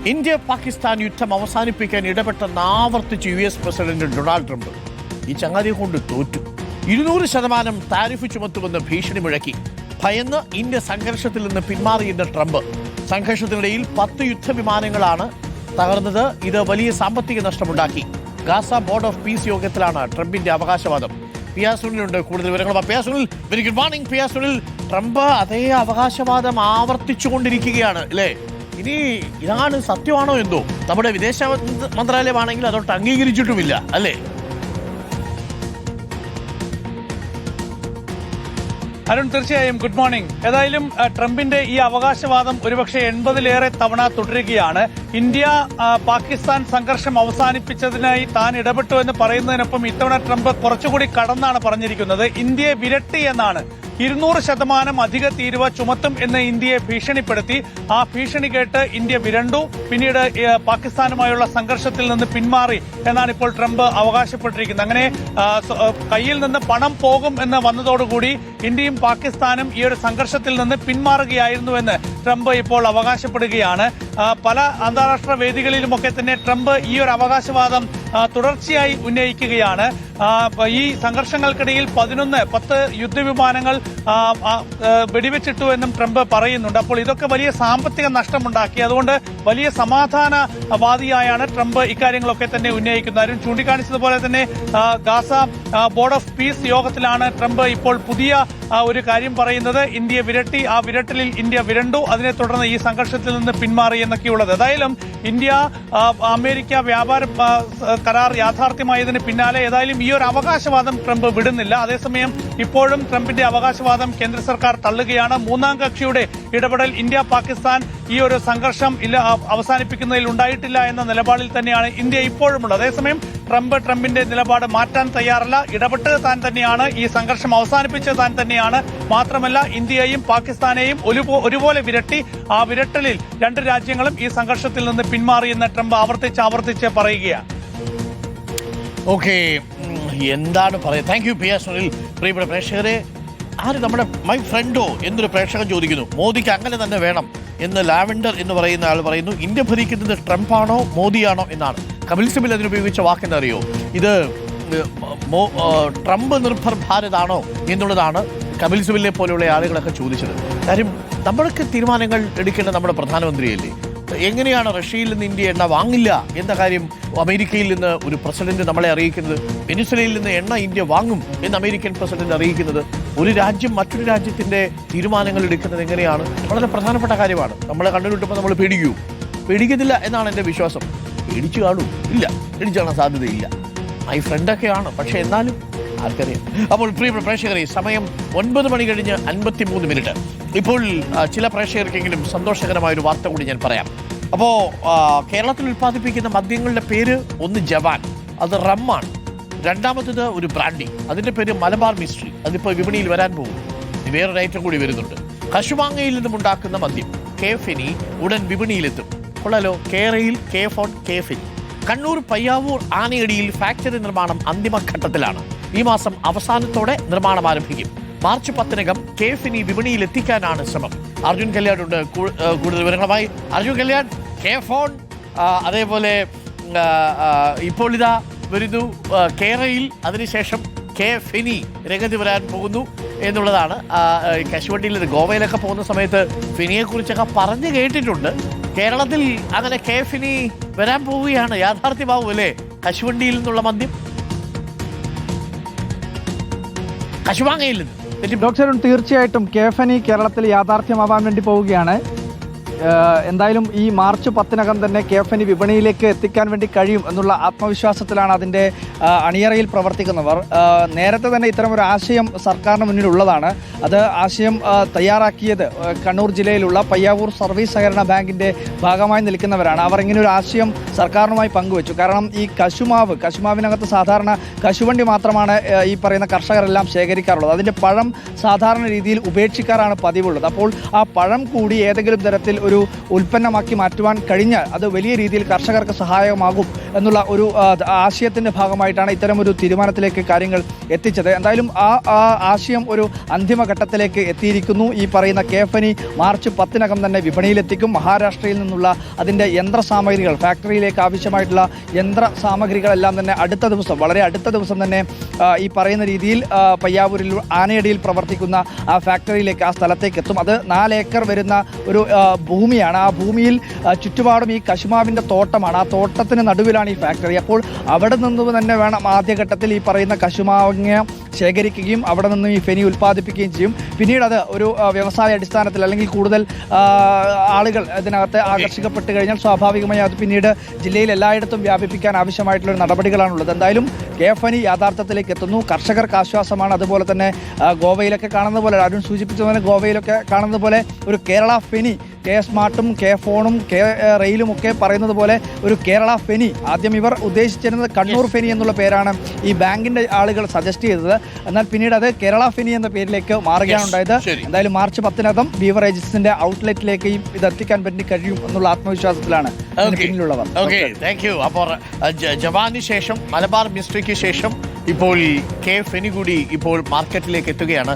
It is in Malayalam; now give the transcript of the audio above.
ഇന്ത്യ പാകിസ്ഥാൻ യുദ്ധം അവസാനിപ്പിക്കാൻ ഇടപെട്ടെന്ന് ആവർത്തിച്ച് US പ്രസിഡന്റ് ഡൊണാൾഡ് ട്രംപ്. ഈ ചങ്ങാതിയെ കൊണ്ട് തോറ്റു. 200% താരിഫ് ചുമത്തുമെന്ന് ഭീഷണി മുഴക്കി. ഭയന്ന് ഇന്ത്യ സംഘർഷത്തിൽ നിന്ന് പിന്മാറിയെന്ന ട്രംപ്. സംഘർഷത്തിനിടയിൽ 10 യുദ്ധവിമാനങ്ങളാണ് തകർന്നത്. ഇത് വലിയ സാമ്പത്തിക നഷ്ടമുണ്ടാക്കി. ഗാസ ബോർഡ് ഓഫ് പീസ് യോഗത്തിലാണ് ട്രംപിന്റെ അവകാശവാദം. പിയാ സുനിലുണ്ട് കൂടുതൽ വിവരങ്ങൾ. Piya Sunil, very good morning. Piya Sunil, Trump അതേ അവകാശവാദം ആവർത്തിച്ചുകൊണ്ടിരിക്കുകയാണ് അല്ലേ? ഇനി ഇതാണ് സത്യമാണോ എന്തോ? നമ്മുടെ വിദേശ മന്ത്രാലയമാണെങ്കിൽ അതോട്ട് അംഗീകരിച്ചിട്ടുമില്ല അല്ലേ? അരുൺ, തീർച്ചയായും ഗുഡ് മോർണിംഗ്. ഏതായാലും ട്രംപിന്റെ ഈ അവകാശവാദം ഒരുപക്ഷെ 80-ലേറെ തവണ തുടരുകയാണ്. ഇന്ത്യ പാകിസ്ഥാൻ സംഘർഷം അവസാനിപ്പിച്ചതിനായി താൻ ഇടപെട്ടു എന്ന് പറയുന്നതിനൊപ്പം ഇത്തവണ ട്രംപ് കുറച്ചുകൂടി കടന്നാണ് പറഞ്ഞിരിക്കുന്നത്. ഇന്ത്യയെ വിരട്ടി എന്നാണ്. 200% അധിക തീരുവ ചുമത്തും എന്ന് ഇന്ത്യയെ ഭീഷണിപ്പെടുത്തി. ആ ഭീഷണി കേട്ട് ഇന്ത്യ വിരണ്ടു. പിന്നീട് പാകിസ്ഥാനുമായുള്ള സംഘർഷത്തിൽ നിന്ന് പിന്മാറി എന്നാണ് ഇപ്പോൾ ട്രംപ് അവകാശപ്പെട്ടിരിക്കുന്നത്. അങ്ങനെ കയ്യിൽ നിന്ന് പണം പോകും എന്ന് വന്നതോടുകൂടി ഇന്ത്യയും പാകിസ്ഥാനും ഈ ഒരു സംഘർഷത്തിൽ നിന്ന് പിന്മാറുകയായിരുന്നുവെന്ന് ട്രംപ് ഇപ്പോൾ അവകാശപ്പെടുകയാണ്. പല അന്താരാഷ്ട്ര വേദികളിലുമൊക്കെ തന്നെ ട്രംപ് ഈ ഒരു അവകാശവാദം തുടർച്ചയായി ഉന്നയിക്കുകയാണ്. ഈ സംഘർഷങ്ങൾക്കിടയിൽ 10 യുദ്ധവിമാനങ്ങൾ വെടിവെച്ചിട്ടു എന്നും ട്രംപ് പറയുന്നുണ്ട്. അപ്പോൾ ഇതൊക്കെ വലിയ സാമ്പത്തിക നഷ്ടമുണ്ടാക്കി. അതുകൊണ്ട് വലിയ സമാധാനവാദിയായാണ് ട്രംപ് ഇക്കാര്യങ്ങളൊക്കെ തന്നെ ഉന്നയിക്കുന്നത്. ആരും ചൂണ്ടിക്കാണിച്ചതുപോലെ തന്നെ ഗാസ ബോർഡ് ഓഫ് പീസ് യോഗത്തിലാണ് ട്രംപ് ഇപ്പോൾ പുതിയ ഒരു കാര്യം പറയുന്നത്. ഇന്ത്യ വിരട്ടി, ആ വിരട്ടലിൽ ഇന്ത്യ വിരണ്ടു, അതിനെ തുടർന്ന് ഈ സംഘർഷത്തിൽ നിന്ന് പിന്മാറി എന്നൊക്കെയുള്ളത്. ഏതായാലും ഇന്ത്യ അമേരിക്ക വ്യാപാര കരാർ യാഥാർത്ഥ്യമായതിന് പിന്നാലെ ഏതായാലും ഈ ഒരു അവകാശവാദം ട്രംപ് വിടുന്നില്ല. അതേസമയം ഇപ്പോഴും ട്രംപിന്റെ അവകാശവാദം കേന്ദ്ര സർക്കാർ തള്ളുകയാണ്. മൂന്നാം കക്ഷിയുടെ ഇടപെടൽ ഇന്ത്യ പാകിസ്ഥാൻ ഈ ഒരു സംഘർഷം അവസാനിപ്പിക്കുന്നതിൽ ഉണ്ടായിട്ടില്ല എന്ന നിലപാടിൽ തന്നെയാണ് ഇന്ത്യ ഇപ്പോഴുമുള്ളത്. അതേസമയം ട്രംപിന്റെ നിലപാട് മാറ്റാൻ തയ്യാറല്ല. ഇടപെട്ടത് താൻ തന്നെയാണ്, ഈ സംഘർഷം അവസാനിപ്പിച്ചത് താൻ തന്നെയാണ്. മാത്രമല്ല ഇന്ത്യയെയും പാകിസ്ഥാനെയും ഒരുപോലെ വിരട്ടി. ആ വിരട്ടലിൽ രണ്ട് രാജ്യങ്ങളും ഈ സംഘർഷത്തിൽ നിന്ന് പിന്മാറിയെന്ന് ട്രംപ് ആവർത്തിച്ച് പറയുകയാണ്. ഓക്കെ, എന്താണ് പറയുക? Thank you Piya Sunil. പ്രിയപ്പെട്ട പ്രേക്ഷകരെ, ആര് നമ്മുടെ മൈ ഫ്രണ്ടോ എന്നൊരു പ്രേക്ഷകൻ ചോദിക്കുന്നു. മോദിക്ക് അങ്ങനെ തന്നെ വേണം എന്ന് ലാവൻഡർ എന്ന് പറയുന്ന ആൾ പറയുന്നു. ഇന്ത്യ ഭരിക്കുന്നത് ട്രംപാണോ മോദിയാണോ എന്നാണ്. കപിൽ സിബൽ അതിനുപയോഗിച്ച വാക്കെന്നറിയോ? ഇത് ട്രംപ് നിർഭർ ഭാരത് ആണോ എന്നുള്ളതാണ് കപിൽ സിബലിനെ പോലെയുള്ള ആളുകളൊക്കെ ചോദിച്ചത്. കാര്യം നമ്മൾക്ക് തീരുമാനങ്ങൾ എടുക്കേണ്ട നമ്മുടെ പ്രധാനമന്ത്രിയല്ലേ. എങ്ങനെയാണ് റഷ്യയിൽ നിന്ന് ഇന്ത്യ എണ്ണ വാങ്ങില്ല എന്ന കാര്യം അമേരിക്കയിൽ നിന്ന് ഒരു പ്രസിഡന്റ് നമ്മളെ അറിയിക്കുന്നത്? വെനിസ്വലയിൽ നിന്ന് എണ്ണ ഇന്ത്യ വാങ്ങും എന്ന് അമേരിക്കൻ പ്രസിഡന്റ് അറിയിക്കുന്നത്? ഒരു രാജ്യം മറ്റൊരു രാജ്യത്തിന്റെ തീരുമാനങ്ങൾ എടുക്കുന്നത് എങ്ങനെയാണ്? വളരെ പ്രധാനപ്പെട്ട കാര്യമാണ്. നമ്മളെ കണ്ടുകിട്ടുമ്പോൾ നമ്മൾ പേടിക്കത്തില്ല എന്നാണ് എൻ്റെ വിശ്വാസം. പേടിച്ചു കാണൂ? ഇല്ല, പേടിച്ചു കാണാൻ സാധ്യതയില്ല. മൈ ഫ്രണ്ടൊക്കെയാണ്, പക്ഷെ എന്നാലും ആർക്കറിയാം. അപ്പോൾ പ്രിയപ്പെട്ട പ്രേക്ഷകരെ, സമയം 9 മണി കഴിഞ്ഞ് 53 മിനിറ്റ്. ഇപ്പോൾ ചില പ്രേക്ഷകർക്കെങ്കിലും സന്തോഷകരമായൊരു വാർത്ത കൂടി ഞാൻ പറയാം. അപ്പോൾ കേരളത്തിൽ ഉൽപ്പാദിപ്പിക്കുന്ന മദ്യങ്ങളുടെ പേര് ഒന്ന് ജവാൻ, അത് റമ്മാണ്. രണ്ടാമത്തേത് ഒരു ബ്രാൻഡി, അതിൻ്റെ പേര് മലബാർ മിസ്ട്രി, അതിപ്പോൾ വിപണിയിൽ വരാൻ പോകും. വേറൊരു ഐറ്റം കൂടി വരുന്നുണ്ട്. കശുമാങ്ങയിൽ നിന്നും ഉണ്ടാക്കുന്ന മദ്യം കേഫിനി ഉടൻ വിപണിയിലെത്തും. കൊള്ളാലോ, കേരയിൽ കേഫോൺ കേഫിനി. കണ്ണൂർ പയ്യാവൂർ ആനയടിയിൽ ഫാക്ടറി നിർമ്മാണം അന്തിമഘട്ടത്തിലാണ്. ഈ മാസം അവസാനത്തോടെ നിർമ്മാണം ആരംഭിക്കും. മാർച്ച് 10-നകം കേഫിനി വിപണിയിൽ എത്തിക്കാനാണ് ശ്രമം. അർജുൻ കല്യാൺ ഉണ്ട് കൂടുതൽ വിവരങ്ങളുമായി. അർജുൻ കല്യാൺ, കേഫോൺ, അതേപോലെ ഇപ്പോൾ ഇതാ വരുന്നു കേരയിൽ, അതിനുശേഷം കേഫിനി രംഗത്ത് വരാൻ പോകുന്നു എന്നുള്ളതാണ്. കശുവണ്ടിയിൽ ഗോവയിലൊക്കെ പോകുന്ന സമയത്ത് ഫിനിയെ കുറിച്ചൊക്കെ പറഞ്ഞു കേട്ടിട്ടുണ്ട്. കേരളത്തിൽ അങ്ങനെ കേഫിനി വരാൻ പോവുകയാണ്. യാഥാർത്ഥ്യമാവും അല്ലേ കശുവണ്ടിയിൽ നിന്നുള്ള മദ്യം? കശുമാങ്ങയിൽ നിന്ന്. ഡോക്ടർ, തീർച്ചയായിട്ടും കേഫനി കേരളത്തിൽ യാഥാർത്ഥ്യമാവാൻ വേണ്ടി പോവുകയാണ്. എന്തായാലും ഈ മാർച്ച് 10-നകം തന്നെ കേഫനി വിപണിയിലേക്ക് എത്തിക്കാൻ വേണ്ടി കഴിയും എന്നുള്ള ആത്മവിശ്വാസത്തിലാണ് അതിൻ്റെ അണിയറയിൽ പ്രവർത്തിക്കുന്നവർ. നേരത്തെ തന്നെ ഇത്തരമൊരു ആശയം സർക്കാരിന് മുന്നിലുള്ളതാണ്. അത് ആശയം തയ്യാറാക്കിയത് കണ്ണൂർ ജില്ലയിലുള്ള പയ്യാവൂർ സർവീസ് സഹകരണ ബാങ്കിൻ്റെ ഭാഗമായി നിൽക്കുന്നവരാണ്. അവർ ഇങ്ങനെ ഒരു ആശയം സർക്കാരിനുമായി പങ്കുവച്ചു. കാരണം ഈ കശുമാവിനകത്ത് സാധാരണ കശുവണ്ടി മാത്രമാണ് ഈ പറയുന്ന കർഷകരെല്ലാം ശേഖരിക്കാറുള്ളത്. അതിൻ്റെ പഴം സാധാരണ രീതിയിൽ ഉപേക്ഷിക്കാറാണ് പതിവുള്ളത്. അപ്പോൾ ആ പഴം കൂടി ഏതെങ്കിലും തരത്തിൽ ഒരു ഉൽപ്പന്നമാക്കി മാറ്റുവാൻ കഴിഞ്ഞാൽ അത് വലിയ രീതിയിൽ കർഷകർക്ക് സഹായകമാകും എന്നുള്ള ഒരു ആശയത്തിൻ്റെ ഭാഗമായിട്ടാണ് ഇത്തരമൊരു തീരുമാനത്തിലേക്ക് കാര്യങ്ങൾ എത്തിച്ചത്. എന്തായാലും ആ ആശയം ഒരു അന്തിമഘട്ടത്തിലേക്ക് എത്തിയിരിക്കുന്നു. ഈ പറയുന്ന കേഫനി മാർച്ച് 10-നകം തന്നെ വിപണിയിലെത്തിക്കും. മഹാരാഷ്ട്രയിൽ നിന്നുള്ള അതിൻ്റെ യന്ത്രസാമഗ്രികൾ, ഫാക്ടറിയിലേക്ക് ആവശ്യമായിട്ടുള്ള യന്ത്രസാമഗ്രികളെല്ലാം തന്നെ അടുത്ത ദിവസം, വളരെ അടുത്ത ദിവസം തന്നെ ഈ പറയുന്ന രീതിയിൽ പയ്യാവൂരിൽ ആനയടിയിൽ പ്രവർത്തിക്കുന്ന ആ ഫാക്ടറിയിലേക്ക്, ആ സ്ഥലത്തേക്ക് എത്തും. അത് 4 ഏക്കർ വരുന്ന ഒരു ഭൂമിയാണ്. ആ ഭൂമിയിൽ ചുറ്റുപാടും ഈ കശുമാവിൻ്റെ തോട്ടമാണ്. ആ തോട്ടത്തിന് നടുവിലാണ് ഈ ഫാക്ടറി. അപ്പോൾ അവിടെ നിന്ന് തന്നെ വേണം ആദ്യഘട്ടത്തിൽ ഈ പറയുന്ന കശുമാങ്ങ ശേഖരിക്കുകയും അവിടെ നിന്നും ഈ ഫെനി ഉൽപ്പാദിപ്പിക്കുകയും ചെയ്യും. പിന്നീട് അത് ഒരു വ്യവസായ അടിസ്ഥാനത്തിൽ അല്ലെങ്കിൽ കൂടുതൽ ആളുകൾ ഇതിനകത്ത് ആകർഷിക്കപ്പെട്ട് കഴിഞ്ഞാൽ സ്വാഭാവികമായി അത് പിന്നീട് ജില്ലയിൽ എല്ലായിടത്തും വ്യാപിപ്പിക്കാൻ ആവശ്യമായിട്ടുള്ള നടപടികളാണുള്ളത്. എന്തായാലും കേഫനി യാഥാർത്ഥ്യത്തിലേക്ക് എത്തുന്നു. കർഷകർക്ക് ആശ്വാസമാണ്. അതുപോലെ തന്നെ ഗോവയിലൊക്കെ കാണുന്ന പോലെ, അരുൺ സൂചിപ്പിച്ചതുപോലെ ഗോവയിലൊക്കെ കാണുന്നത് പോലെ ഒരു കേരള ഫെനി, കെ സ്മാർട്ടും കെ ഫോണും കെ റെയിലും ഒക്കെ പറയുന്നത് പോലെ ഒരു കേരള ഫെനി. ആദ്യം ഇവർ ഉദ്ദേശിച്ചിരുന്നത് കണ്ണൂർ ഫെനി എന്നുള്ള പേരാണ് ഈ ബാങ്കിന്റെ ആളുകൾ സജസ്റ്റ് ചെയ്തത്. എന്നാൽ പിന്നീട് അത് കേരള ഫെനി എന്ന പേരിലേക്ക് മാറുകയാണ് ഉണ്ടായത്. എന്തായാലും മാർച്ച് 10-നകം ബീവറേജസിന്റെ ഔട്ട്ലെറ്റിലേക്ക് ഇത് എത്തിക്കാൻ വേണ്ടി കഴിയും എന്നുള്ള ആത്മവിശ്വാസത്തിലാണ് പിന്നിലുള്ളവർ. അപ്പോൾ ജവാന് ശേഷം, മലബാർ മിസ്റ്ററിക്ക് ശേഷം ഇപ്പോൾ കെ ഫെനി കൂടി ഇപ്പോൾ മാർക്കറ്റിലേക്ക് എത്തുകയാണ്.